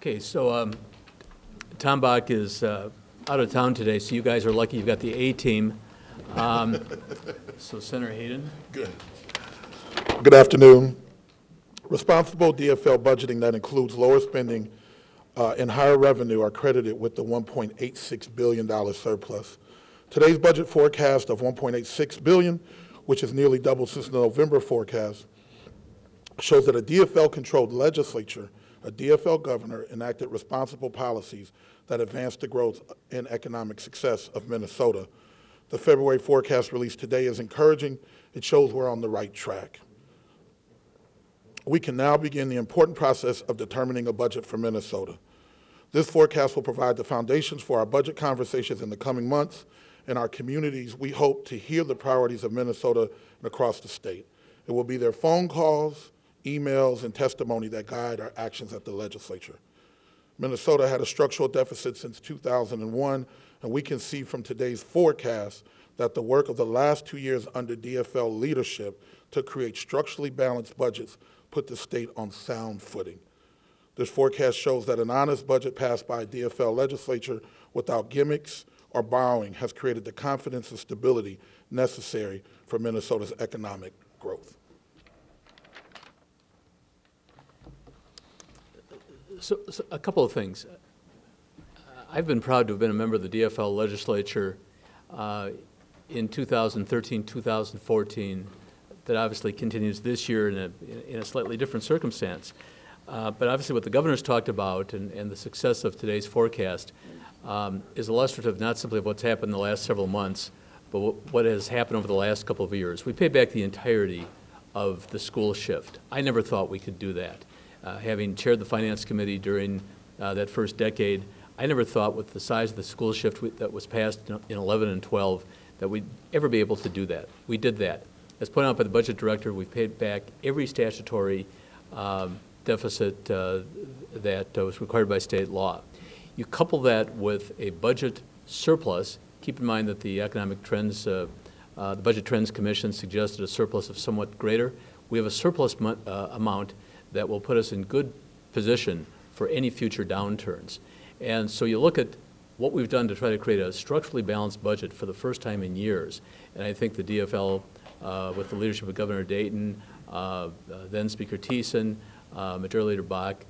Okay, so Tom Bach is out of town today, so you guys are lucky you've got the A team. So Senator Hayden. Good afternoon. Responsible DFL budgeting that includes lower spending and higher revenue are credited with the $1.86 billion surplus. Today's budget forecast of $1.86 billion, which is nearly double since the November forecast, shows that a DFL-controlled legislature, a DFL governor, enacted responsible policies that advance the growth and economic success of Minnesota. The February forecast released today is encouraging. It shows we're on the right track. We can now begin the important process of determining a budget for Minnesota. This forecast will provide the foundations for our budget conversations in the coming months. In our communities, we hope to hear the priorities of Minnesota and across the state. It will be their phone calls, emails, and testimony that guide our actions at the legislature. Minnesota had a structural deficit since 2001, and we can see from today's forecast that the work of the last 2 years under DFL leadership to create structurally balanced budgets put the state on sound footing. This forecast shows that an honest budget passed by a DFL legislature without gimmicks or borrowing has created the confidence and stability necessary for Minnesota's economic growth. So a couple of things. I've been proud to have been a member of the DFL legislature in 2013, 2014. That obviously continues this year in a slightly different circumstance. But obviously what the governor's talked about and the success of today's forecast is illustrative not simply of what's happened in the last several months, but what has happened over the last couple of years. We paid back the entirety of the school shift. I never thought we could do that. Having chaired the Finance Committee during that first decade, I never thought with the size of the school shift that was passed in 11 and 12 that we'd ever be able to do that. We did that. As pointed out by the budget director, we've paid back every statutory deficit that was required by state law. You couple that with a budget surplus. Keep in mind that the Economic Trends, the Budget Trends Commission suggested a surplus of somewhat greater. We have a surplus amount that will put us in good position for any future downturns. And so you look at what we've done to try to create a structurally balanced budget for the first time in years. And I think the DFL, with the leadership of Governor Dayton, then Speaker Thissen, Majority Leader Bach,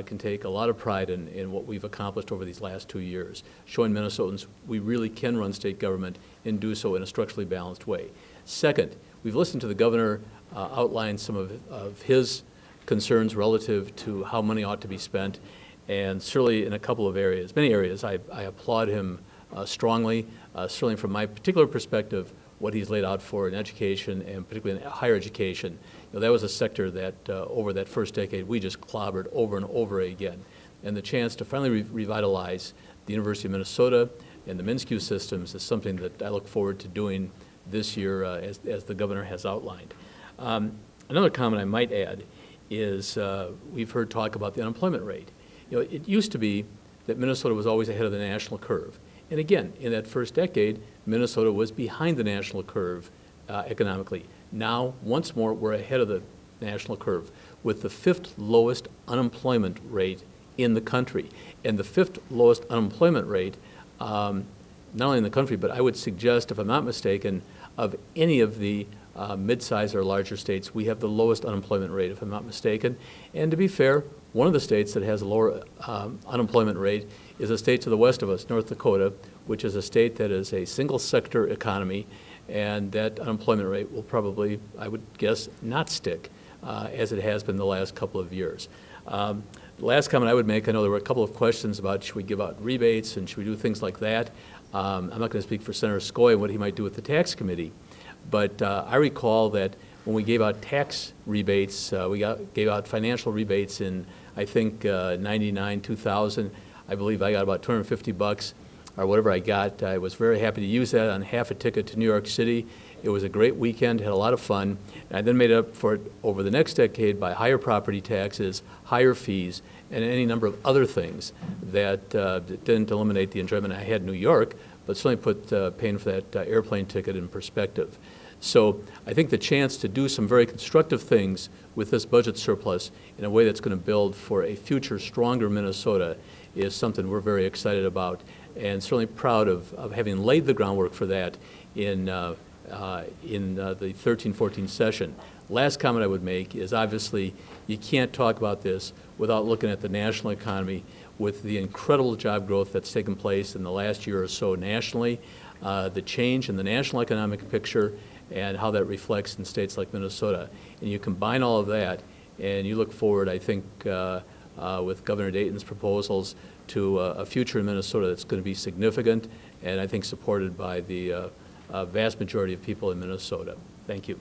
can take a lot of pride in what we've accomplished over these last 2 years, showing Minnesotans we really can run state government and do so in a structurally balanced way. Second, we've listened to the governor outline some of his concerns relative to how money ought to be spent, and certainly in a couple of areas, many areas, I applaud him strongly, certainly from my particular perspective, what he's laid out for in education and particularly in higher education. You know, that was a sector that over that first decade we just clobbered over and over again. And the chance to finally revitalize the University of Minnesota and the MnSCU systems is something that I look forward to doing this year as the governor has outlined. Another comment I might add is we've heard talk about the unemployment rate. You know, it used to be that Minnesota was always ahead of the national curve. And again, in that first decade, Minnesota was behind the national curve economically. Now, once more, we're ahead of the national curve with the 5th lowest unemployment rate in the country. And the 5th lowest unemployment rate, not only in the country, but I would suggest, if I'm not mistaken, of any of the mid-sized or larger states, we have the lowest unemployment rate, if I'm not mistaken. And to be fair, one of the states that has a lower unemployment rate is a state to the west of us, North Dakota, which is a state that is a single sector economy, and that unemployment rate will probably, I would guess, not stick as it has been the last couple of years. The last comment I would make, I know there were a couple of questions about should we give out rebates and should we do things like that. I'm not going to speak for Senator Skoye and what he might do with the tax committee, but I recall that when we gave out tax rebates, gave out financial rebates in, I think, 99, 2000. I believe I got about $250 or whatever I got. I was very happy to use that on half a ticket to New York City. It was a great weekend, had a lot of fun. And I then made up for it over the next decade by higher property taxes, higher fees, and any number of other things that didn't eliminate the enjoyment I had in New York, but certainly put paying for that airplane ticket in perspective. So I think the chance to do some very constructive things with this budget surplus in a way that's going to build for a future stronger Minnesota is something we're very excited about, and certainly proud of having laid the groundwork for that in the 13-14 session. Last comment I would make is obviously you can't talk about this without looking at the national economy with the incredible job growth that's taken place in the last year or so nationally, the change in the national economic picture, and how that reflects in states like Minnesota. And you combine all of that, and you look forward, I think, with Governor Dayton's proposals to a future in Minnesota that's going to be significant and I think supported by the vast majority of people in Minnesota. Thank you.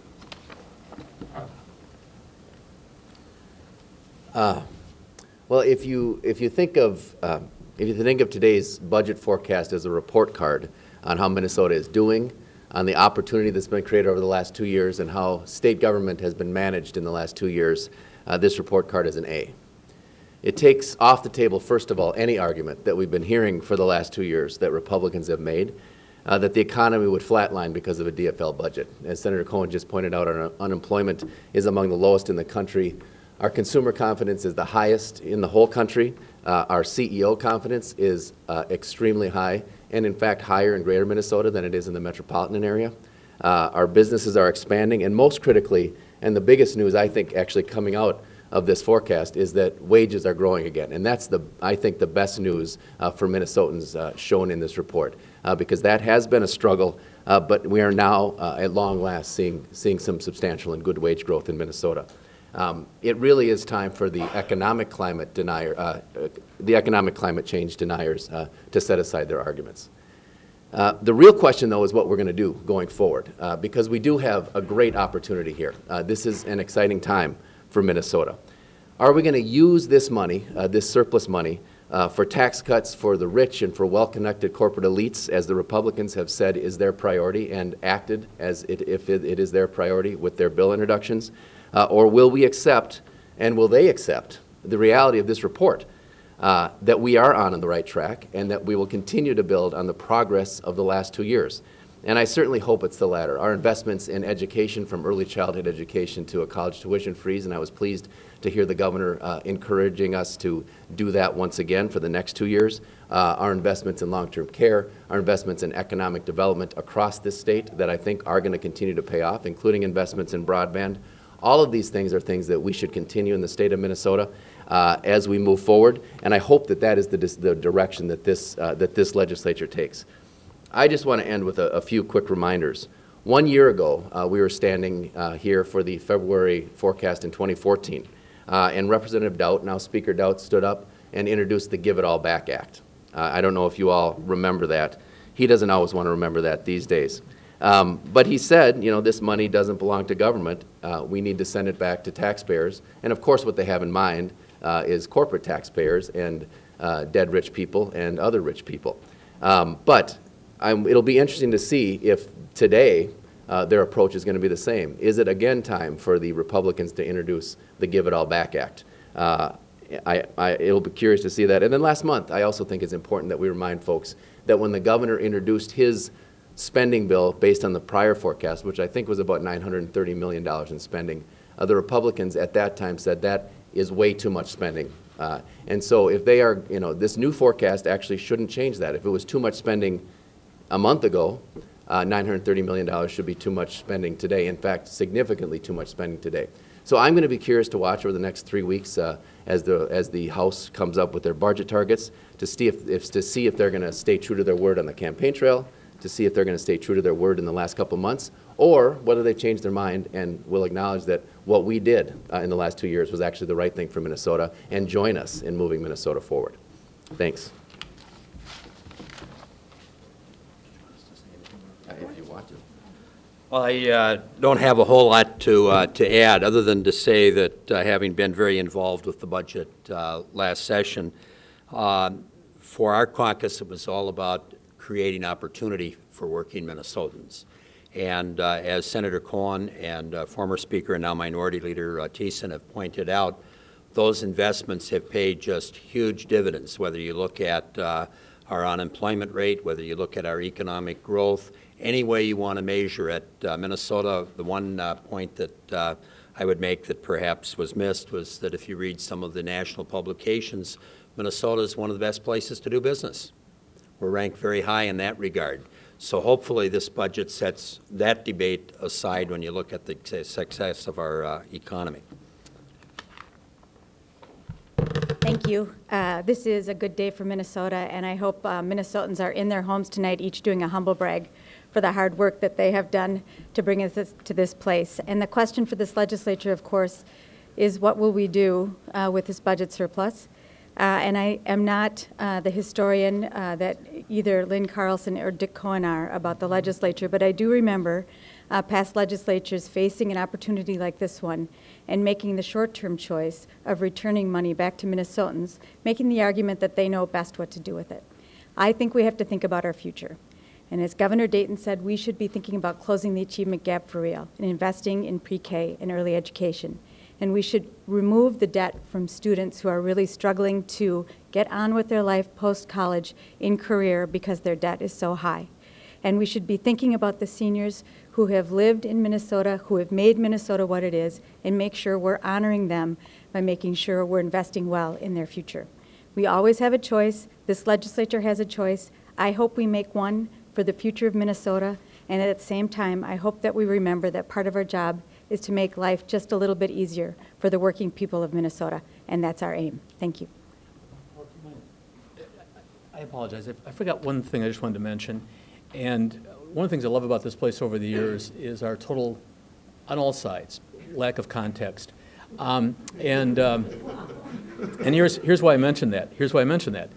Well, if you think of today's budget forecast as a report card on how Minnesota is doing, on the opportunity that's been created over the last 2 years, and how state government has been managed in the last 2 years, this report card is an A. It takes off the table, first of all, any argument that we've been hearing for the last 2 years that Republicans have made, that the economy would flatline because of a DFL budget. As Senator Cohen just pointed out, our unemployment is among the lowest in the country. Our consumer confidence is the highest in the whole country. Our CEO confidence is extremely high, and in fact higher in greater Minnesota than it is in the metropolitan area. Our businesses are expanding, and most critically, and the biggest news I think actually coming out of this forecast is that wages are growing again. And that's, I think, the best news for Minnesotans shown in this report, because that has been a struggle, but we are now at long last seeing some substantial and good wage growth in Minnesota. It really is time for the economic climate change deniers to set aside their arguments. The real question, though, is what we're going to do going forward, because we do have a great opportunity here. This is an exciting time for Minnesota. Are we going to use this money, this surplus money, for tax cuts for the rich and for well-connected corporate elites, as the Republicans have said is their priority and acted as if it is their priority with their bill introductions? Or will we accept, and will they accept, the reality of this report, that we are on the right track and that we will continue to build on the progress of the last 2 years? And I certainly hope it's the latter. Our investments in education, from early childhood education to a college tuition freeze, and I was pleased to hear the governor encouraging us to do that once again for the next 2 years. Our investments in long-term care, our investments in economic development across this state that I think are going to continue to pay off, including investments in broadband. All of these things are things that we should continue in the state of Minnesota as we move forward, and I hope that that is the direction that this legislature takes. I just want to end with a few quick reminders. 1 year ago, we were standing here for the February forecast in 2014, and Representative Doudt, now Speaker Doudt, stood up and introduced the Give It All Back Act. I don't know if you all remember that. He doesn't always want to remember that these days. But he said, you know, this money doesn't belong to government. We need to send it back to taxpayers. And of course, what they have in mind is corporate taxpayers and dead rich people and other rich people. But it'll be interesting to see if today their approach is going to be the same. Is it again time for the Republicans to introduce the Give It All Back Act? It'll be curious to see that. And then last month, I also think it's important that we remind folks that when the governor introduced his spending bill based on the prior forecast, which I think was about $930 million in spending, the Republicans at that time said that is way too much spending. And so if they are, you know, this new forecast actually shouldn't change that. If it was too much spending a month ago, $930 million should be too much spending today. In fact, significantly too much spending today. So I'm going to be curious to watch over the next 3 weeks as the House comes up with their budget targets to see if they're going to stay true to their word on the campaign trail, to see if they're going to stay true to their word in the last couple of months, or whether they change their mind and will acknowledge that what we did in the last 2 years was actually the right thing for Minnesota and join us in moving Minnesota forward. Thanks. If you want to. Well, I don't have a whole lot to add, other than to say that having been very involved with the budget last session, for our caucus it was all about creating opportunity for working Minnesotans. And as Senator Cohen and former Speaker and now Minority Leader Thissen have pointed out, those investments have paid just huge dividends, whether you look at our unemployment rate, whether you look at our economic growth, any way you want to measure it. Minnesota, the one point that I would make that perhaps was missed was that if you read some of the national publications, Minnesota is one of the best places to do business. We're ranked very high in that regard. So hopefully this budget sets that debate aside when you look at the success of our economy. Thank you. This is a good day for Minnesota, and I hope Minnesotans are in their homes tonight, each doing a humble brag for the hard work that they have done to bring us to this place. And the question for this legislature, of course, is what will we do with this budget surplus? And I am not the historian that either Lynn Carlson or Dick Cohen are about the legislature, but I do remember past legislatures facing an opportunity like this one and making the short-term choice of returning money back to Minnesotans, making the argument that they know best what to do with it. I think we have to think about our future. And as Governor Dayton said, we should be thinking about closing the achievement gap for real and investing in pre-K and early education. And we should remove the debt from students who are really struggling to get on with their life post-college in career because their debt is so high. And we should be thinking about the seniors who have lived in Minnesota, who have made Minnesota what it is, and make sure we're honoring them by making sure we're investing well in their future. We always have a choice. This legislature has a choice. I hope we make one for the future of Minnesota, and at the same time, I hope that we remember that part of our job is to make life just a little bit easier for the working people of Minnesota, and that's our aim. Thank you. I apologize. I forgot one thing I just wanted to mention. And one of the things I love about this place over the years is our total, on all sides, lack of context. And here's why I mentioned that. Here's why I mentioned that.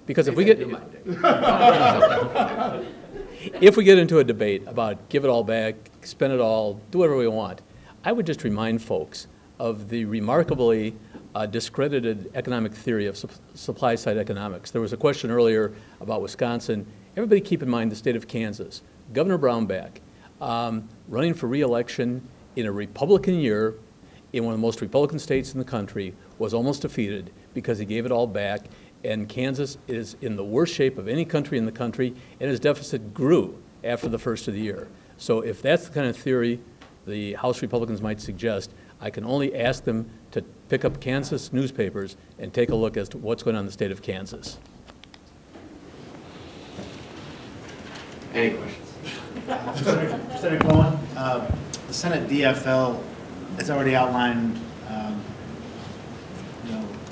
Because if we get into a debate about give it all back, spend it all, do whatever we want, I would just remind folks of the remarkably discredited economic theory of supply-side economics. There was a question earlier about Wisconsin. Everybody keep in mind the state of Kansas. Governor Brownback, running for re-election in a Republican year in one of the most Republican states in the country, was almost defeated because he gave it all back, and Kansas is in the worst shape of any country in the country, and his deficit grew after the first of the year. So if that's the kind of theory the House Republicans might suggest, I can only ask them to pick up Kansas newspapers and take a look as to what's going on in the state of Kansas. Any questions? Senator Cohen, the Senate DFL has already outlined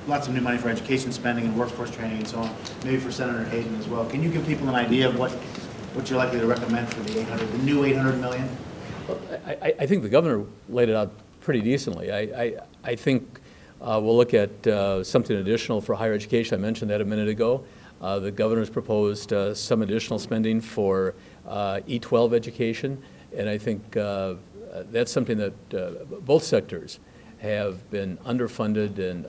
lots of new money for education spending and workforce training and so on, maybe for Senator Hayden as well. Can you give people an idea of what you're likely to recommend for the new $800 million? Well, I think the governor laid it out pretty decently. I think we'll look at something additional for higher education. I mentioned that a minute ago. The governor's proposed some additional spending for E-12 education, and I think that's something that both sectors have been underfunded and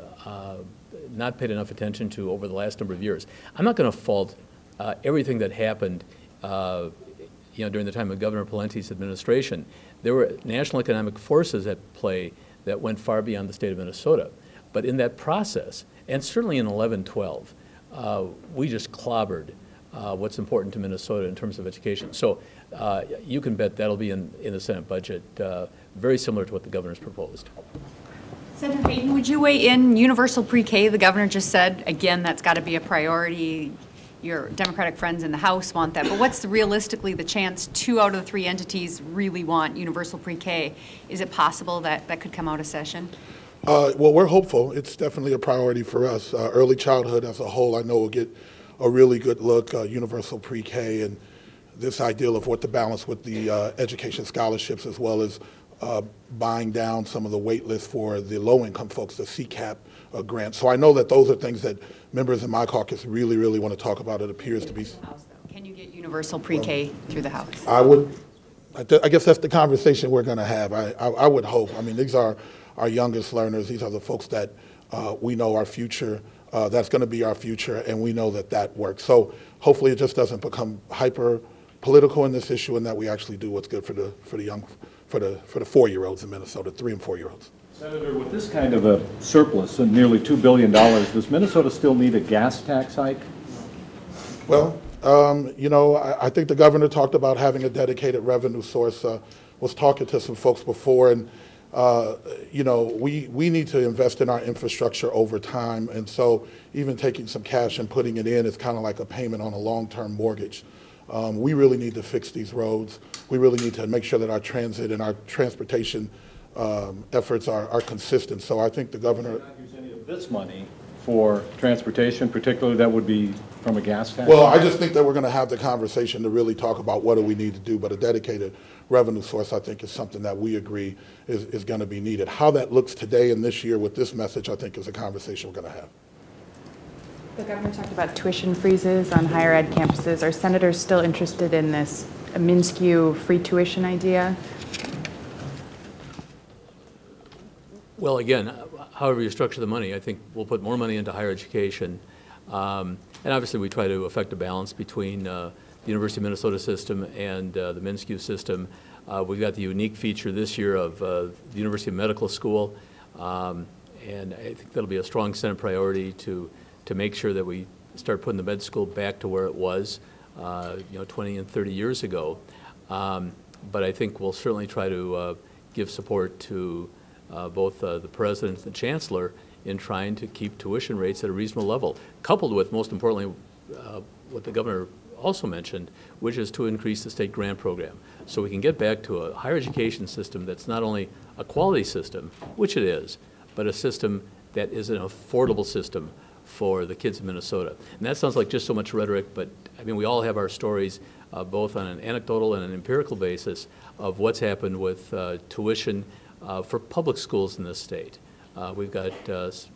not paid enough attention to over the last number of years. I'm not going to fault everything that happened during the time of Governor Pawlenty's administration. There were national economic forces at play that went far beyond the state of Minnesota. But in that process, and certainly in 11-12, we just clobbered what's important to Minnesota in terms of education. So you can bet that'll be in the Senate budget, very similar to what the governor's proposed. Senator Hayden, would you weigh in universal pre-K? The governor just said, again, that's got to be a priority. Your Democratic friends in the House want that. But what's realistically the chance 2 out of the 3 entities really want universal pre-K? Is it possible that that could come out of session? Well, we're hopeful. It's definitely a priority for us. Early childhood as a whole, I know, will get a really good look, universal pre-K, and this ideal of what to balance with the education scholarships, as well as buying down some of the wait lists for the low-income folks, the CCAP grant. So I know that those are things that members in my caucus really, really want to talk about. It appears to be. Can you get universal pre-K through the House? I guess that's the conversation we're going to have. I would hope. I mean, these are our youngest learners. These are the folks that we know our future. That's going to be our future, and we know that works. So hopefully it just doesn't become hyper political in this issue, and that we actually do what's good for the young, for the 4-year-olds in Minnesota, 3 and 4-year-olds. Senator, with this kind of a surplus of nearly $2 billion, does Minnesota still need a gas tax hike? Well, You know, I think the governor talked about having a dedicated revenue source. Was talking to some folks before, and you know, we need to invest in our infrastructure over time, and so even taking some cash and putting it in is kind of like a payment on a long-term mortgage. We really need to fix these roads. We really need to make sure that our transit and our transportation efforts are consistent. So I think the governor. Not use any of this money for transportation, particularly that would be from a gas tax? Well, I just think that we're going to have the conversation to really talk about what do we need to do, but a dedicated revenue source, I think, is something that we agree is going to be needed. How that looks today and this year with this message, I think, is a conversation we're going to have. The governor talked about tuition freezes on higher ed campuses. Are senators still interested in this MnSCU free tuition idea? Well, again, however you structure the money, I think we'll put more money into higher education. And obviously, we try to affect a balance between the University of Minnesota system and the MnSCU system. We've got the unique feature this year of the University of Medical School, and I think that'll be a strong Senate priority to make sure that we start putting the med school back to where it was, 20 and 30 years ago. But I think we'll certainly try to give support to both the President and the Chancellor in trying to keep tuition rates at a reasonable level, coupled with, most importantly, what the Governor also mentioned, which is to increase the state grant program. So we can get back to a higher education system that's not only a quality system, which it is, but a system that is an affordable system for the kids of Minnesota. And that sounds like just so much rhetoric, but I mean, we all have our stories, both on an anecdotal and an empirical basis, of what's happened with tuition for public schools in this state. We've got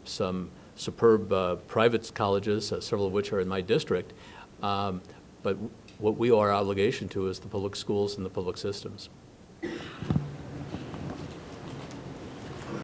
some superb private colleges, several of which are in my district, but what our obligation to is the public schools and the public systems.